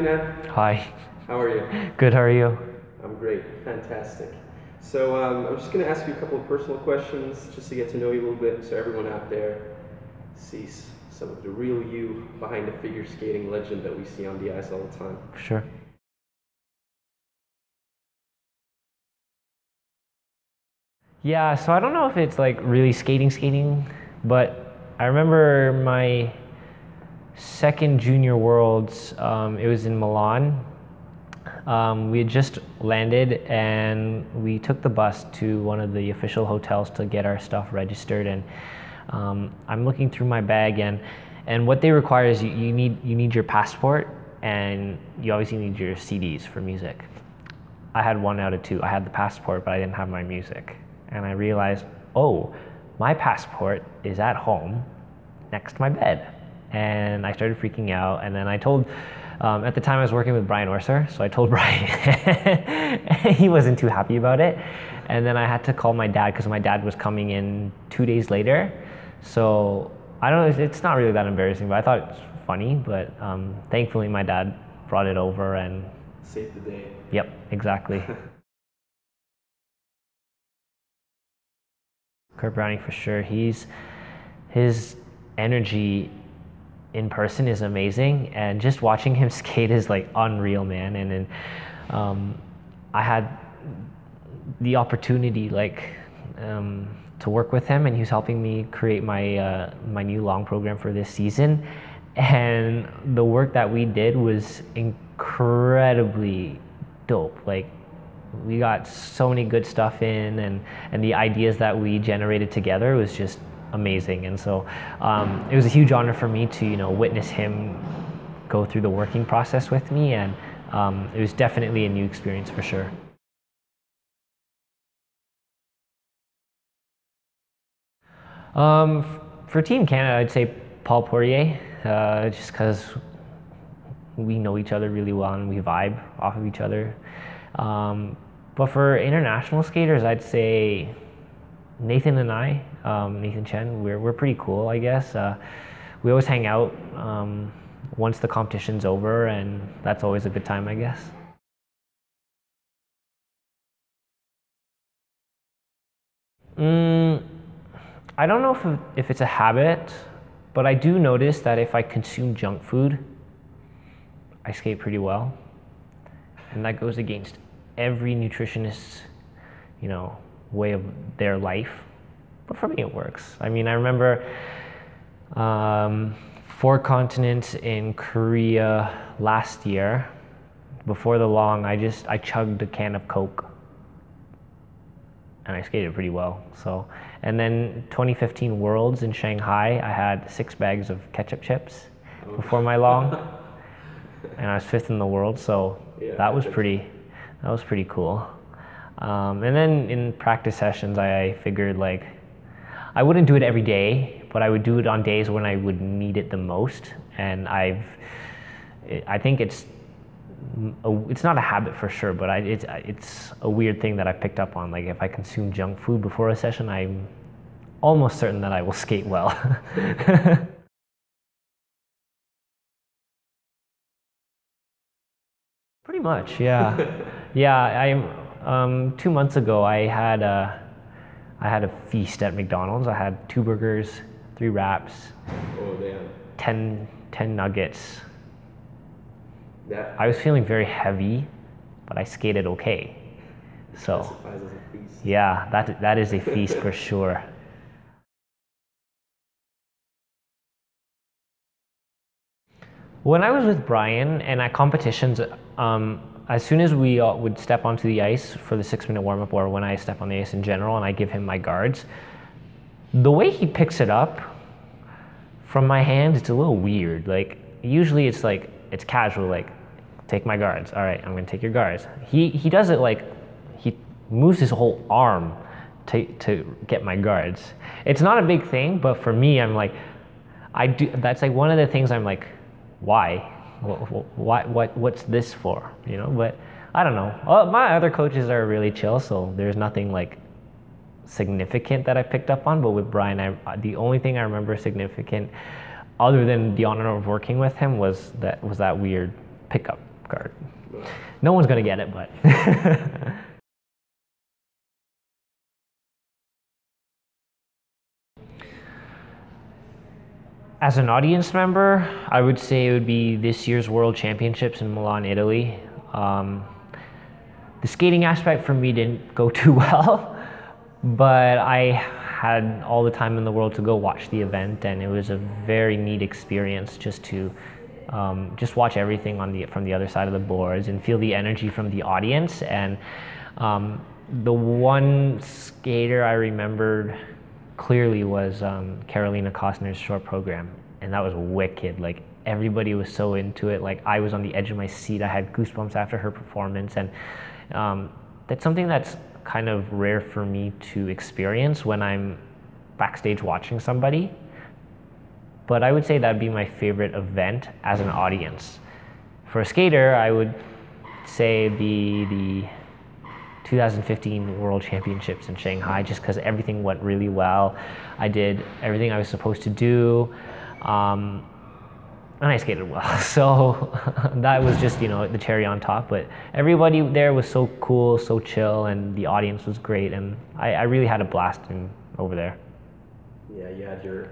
Nat. Hi. How are you? Good, how are you? I'm great. Fantastic. So I'm just going to ask you a couple of personal questions just to get to know you a little bit so everyone out there sees some of the real you behind the figure skating legend that we see on the ice all the time. Sure. Yeah, so I don't know if it's like really skating, but I remember my second junior worlds, it was in Milan. We had just landed and we took the bus to one of the official hotels to get our stuff registered, and I'm looking through my bag, and what they require is you need your passport, and you obviously need your CDs for music. I had one out of two. I had the passport, but I didn't have my music. And I realized, oh, my passport is at home next to my bed. And I started freaking out. And then I told, at the time I was working with Brian Orser, so I told Brian. He wasn't too happy about it. And then I had to call my dad because my dad was coming in 2 days later. So I don't know, it's not really that embarrassing, but I thought it was funny. But thankfully my dad brought it over and Save the day. Yep, exactly. Kurt Browning for sure. His energy in person is amazing, and just watching him skate is like unreal, man. And then I had the opportunity to work with him, and he was helping me create my my new long program for this season. And the work that we did was incredibly dope. Like, we got so many good stuff in, and the ideas that we generated together was just amazing. And so it was a huge honor for me to witness him go through the working process with me, and it was definitely a new experience for sure. For Team Canada, I'd say Paul Poirier, just because we know each other really well and we vibe off of each other. But for international skaters, I'd say Nathan and I, Nathan Chen, we're pretty cool, I guess. We always hang out once the competition's over, and that's always a good time, I guess. I don't know if it's a habit, but I do notice that if I consume junk food, I skate pretty well. And that goes against every nutritionist's, way of their life. But for me, it works. I mean, I remember 4 continents in Korea last year. Before the long, I chugged a can of Coke, and I skated pretty well. So, and then 2015 Worlds in Shanghai, I had 6 bags of ketchup chips before my long, and I was 5th in the world. So Yeah, that was pretty cool. And then in practice sessions, I figured like I wouldn't do it every day, but I would do it on days when I would need it the most. And I think it's not a habit for sure, but it's a weird thing that I picked up on. Like, if I consume junk food before a session, I'm almost certain that I will skate well. Pretty much, yeah. Yeah, 2 months ago I had a feast at McDonald's. I had 2 burgers, 3 wraps, Oh, damn. 10 nuggets. That I was feeling very heavy, but I skated okay. So classifies as a feast. yeah, that is a feast for sure. When I was with Brian and at competitions, as soon as we would step onto the ice for the 6-minute warm-up, or when I step on the ice in general and I give him my guards, the way he picks it up from my hand, it's a little weird. Like, usually it's casual, like, take my guards. All right, I'm gonna take your guards. He does it like, he moves his whole arm to get my guards. It's not a big thing, but for me, I'm like, that's like one of the things I'm like, why? What's this for? But I don't know. My other coaches are really chill, so there's nothing like significant that I picked up on. But with Brian, the only thing I remember significant, other than the honor of working with him, was that weird pickup. guard. Wow. No one's gonna get it, but. As an audience member, I would say it would be this year's World Championships in Milan, Italy. The skating aspect for me didn't go too well, but I had all the time in the world to go watch the event, and it was a very neat experience just to just watch everything from the other side of the boards and feel the energy from the audience. And the one skater I remembered clearly was Carolina Kostner's short program, and that was wicked. Like, everybody was so into it. Like, I was on the edge of my seat. I had goosebumps after her performance, and that's something that's kind of rare for me to experience when I'm backstage watching somebody. But I would say that'd be my favorite event as an audience. For a skater, I would say the 2015 World Championships in Shanghai, just because everything went really well. I did everything I was supposed to do, and I skated well. So that was just, the cherry on top. But everybody there was so cool, so chill, and the audience was great, and I really had a blast over there. Yeah, you had your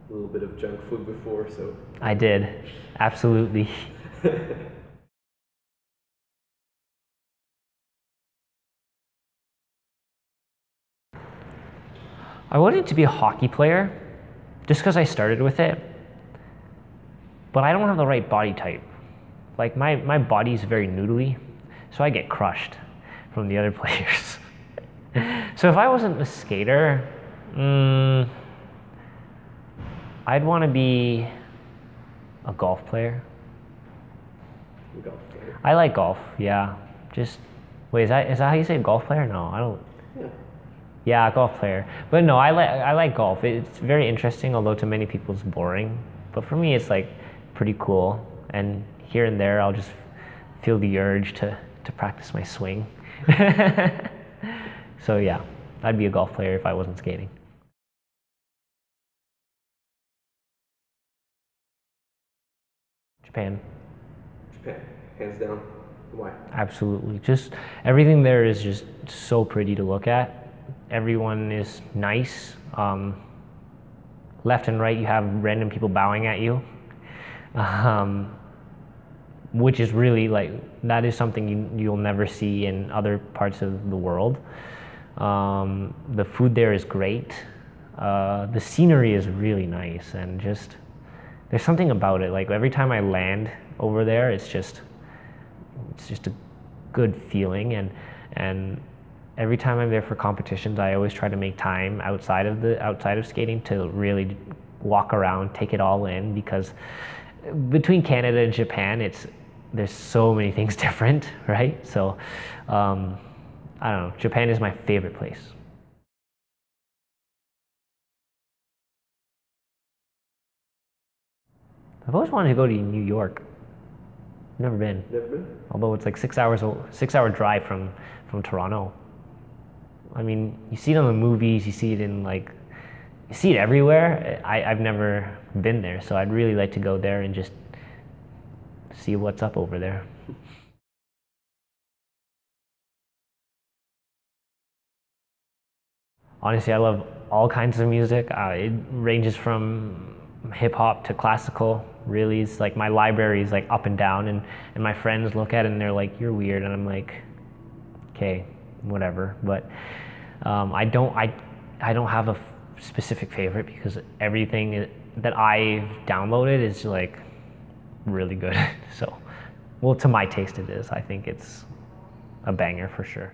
little bit of junk food before, so. I did, absolutely. I wanted to be a hockey player just because I started with it, but I don't have the right body type. Like, my body is very noodly, so I get crushed from the other players. So if I wasn't a skater, I'd want to be a golf player. Golf player. I like golf, yeah. Wait, is that how you say golf player? No, I don't. Yeah. Yeah, golf player. But no, I like golf. It's very interesting, although to many people it's boring. But for me, it's like pretty cool. And here and there, I'll just feel the urge to practice my swing. So yeah, I'd be a golf player if I wasn't skating. Japan. Japan, hands down. Why? Absolutely. Just everything there is just so pretty to look at. Everyone is nice. Left and right, you have random people bowing at you, which is really that is something you'll never see in other parts of the world. The food there is great. The scenery is really nice, and just there's something about it. Like, every time I land over there, it's just a good feeling, and every time I'm there for competitions, I always try to make time outside of skating to really walk around, take it all in, because between Canada and Japan, there's so many things different, right? So I don't know, Japan is my favorite place. I've always wanted to go to New York. Never been. Never been? Although it's like 6-hour drive from Toronto. I mean, you see it on the movies, you see it you see it everywhere. I've never been there, so I'd really like to go there and just see what's up over there. Honestly, I love all kinds of music. It ranges from hip hop to classical. Really, it's like my library is like up and down, and my friends look at it and they're like, "You're weird," and I'm like, "Okay, whatever." But I don't have a specific favorite, because everything that I've downloaded is like really good. So, well, to my taste it is. I think it's a banger for sure.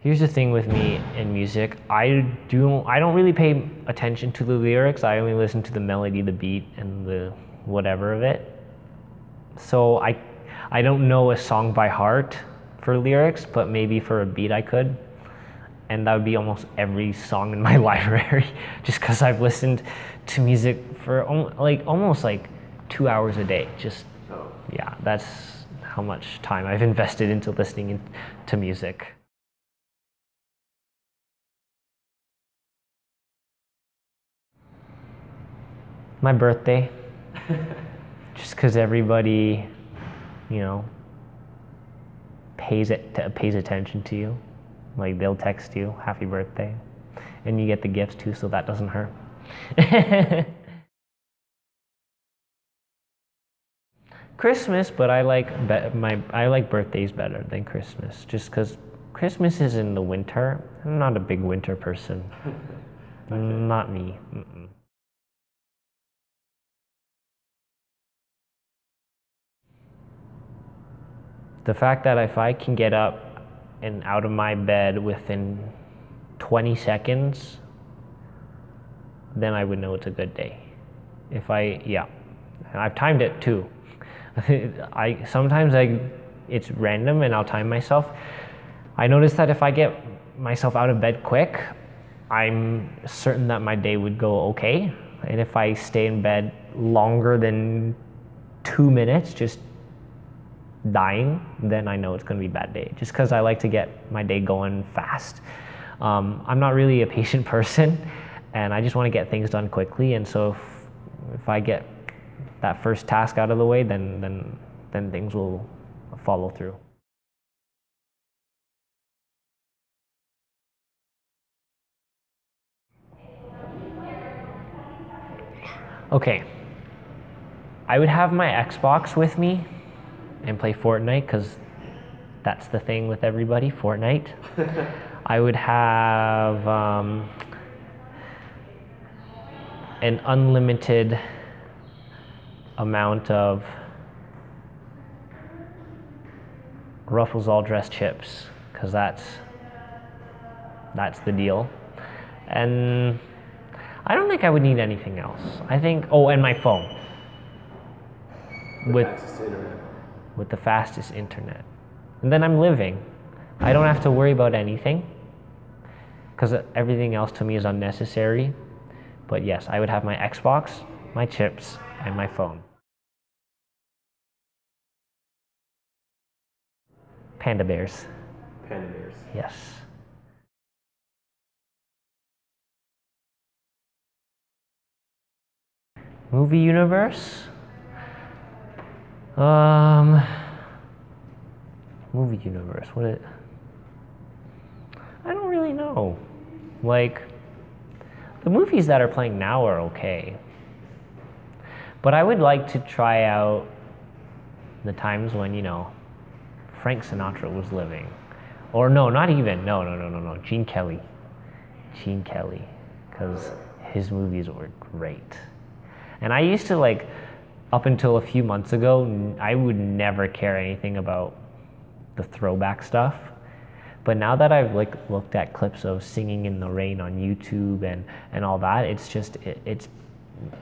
Here's the thing with me in music. I don't really pay attention to the lyrics. I only listen to the melody, the beat, and the whatever of it. So I don't know a song by heart for lyrics, but maybe for a beat I could. And that would be almost every song in my library, just because I've listened to music for almost 2 hours a day. Yeah, that's how much time I've invested into listening to music. My birthday. Just because everybody, you know, pays attention to you. Like they'll text you, happy birthday. And you get the gifts too, so that doesn't hurt. Christmas, but I like birthdays better than Christmas, just because Christmas is in the winter. I'm not a big winter person. Okay. Not me. Mm-mm. The fact that if I can get up and out of my bed within 20 seconds, then I would know it's a good day. Yeah, and I've timed it too. Sometimes it's random and I'll time myself. I notice that if I get myself out of bed quick, I'm certain that my day would go okay. And if I stay in bed longer than 2 minutes, just dying, then I know it's going to be a bad day, just because I like to get my day going fast. I'm not really a patient person, and I just want to get things done quickly. And so if I get that first task out of the way, then things will follow through. Okay, I would have my Xbox with me and play Fortnite, because that's the thing with everybody, Fortnite. I would have an unlimited amount of Ruffles All Dressed chips, because that's the deal. And I don't think I would need anything else. I think, and my phone. With the fastest internet. And then I'm living. I don't have to worry about anything, because everything else to me is unnecessary. But yes, I would have my Xbox, my chips, and my phone. Panda bears. Panda bears. Yes. Movie universe? Movie universe, I don't really know. Like, the movies that are playing now are okay. But I would like to try out the times when, Frank Sinatra was living. Or no, not even, no, Gene Kelly. Gene Kelly, because his movies were great. And I used to, up until a few months ago, I would never care anything about the throwback stuff. But now that I've looked at clips of Singing in the Rain on YouTube and all that,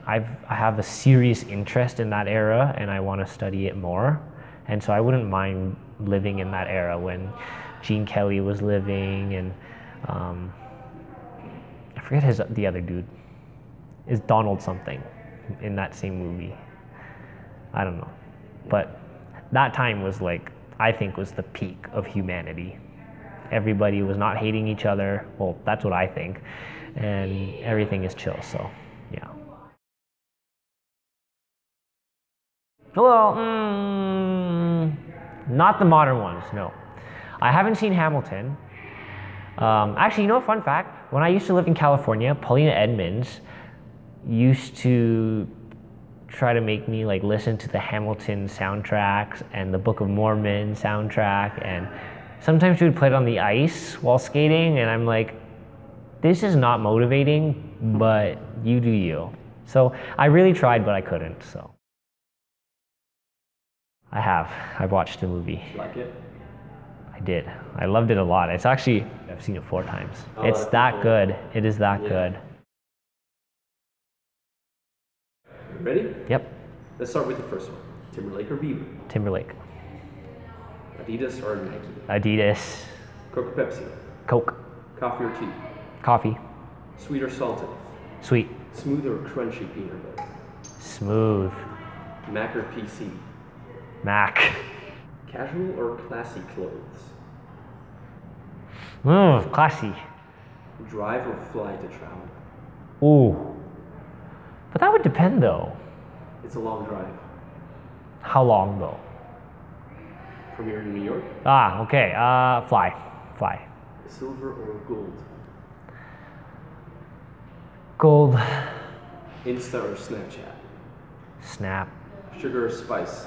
I have a serious interest in that era, and I want to study it more. And so I wouldn't mind living in that era when Gene Kelly was living, and I forget the other dude. Is Donald something in that same movie? I don't know. But that time was I think was the peak of humanity. Everybody was not hating each other. Well, that's what I think. And everything is chill, so yeah. Well, not the modern ones, no. I haven't seen Hamilton. Actually, fun fact, when I used to live in California, Paulina Edmonds used to try to make me listen to the Hamilton soundtracks and the Book of Mormon soundtrack, and sometimes she would play it on the ice while skating, and I'm like, this is not motivating, but you do you. So I really tried, but I couldn't, so. I've watched the movie. Did you like it? I did. I loved it a lot. I've seen it 4 times. It's that good. It is that good. Ready? Yep. Let's start with the first one. Timberlake or Bieber? Timberlake. Adidas or Nike? Adidas. Coke or Pepsi? Coke. Coffee or tea? Coffee. Sweet or salted? Sweet. Smooth or crunchy peanut butter? Smooth. Mac or PC? Mac. Casual or classy clothes? Classy. Drive or fly to travel? Ooh. But that would depend though. It's a long drive. How long though? From here to New York? Ah, okay. Fly. Silver or gold? Gold. Insta or Snapchat? Snap. Sugar or spice?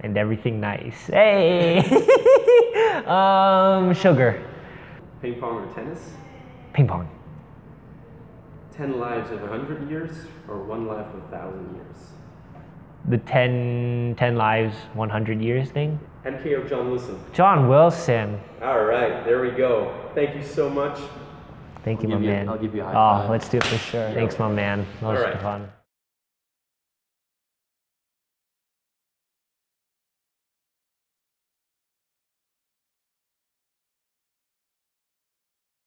And everything nice. Hey! Sugar. Ping pong or tennis? Ping pong. 10 lives of 100 years or 1 life of 1,000 years? The 10 lives, 100 years thing? MK or John Wilson? John Wilson. All right, there we go. Thank you so much. Thank you, my man. I'll give you a high Oh, five. let's do it for sure. Thanks, my man. That was All right. fun.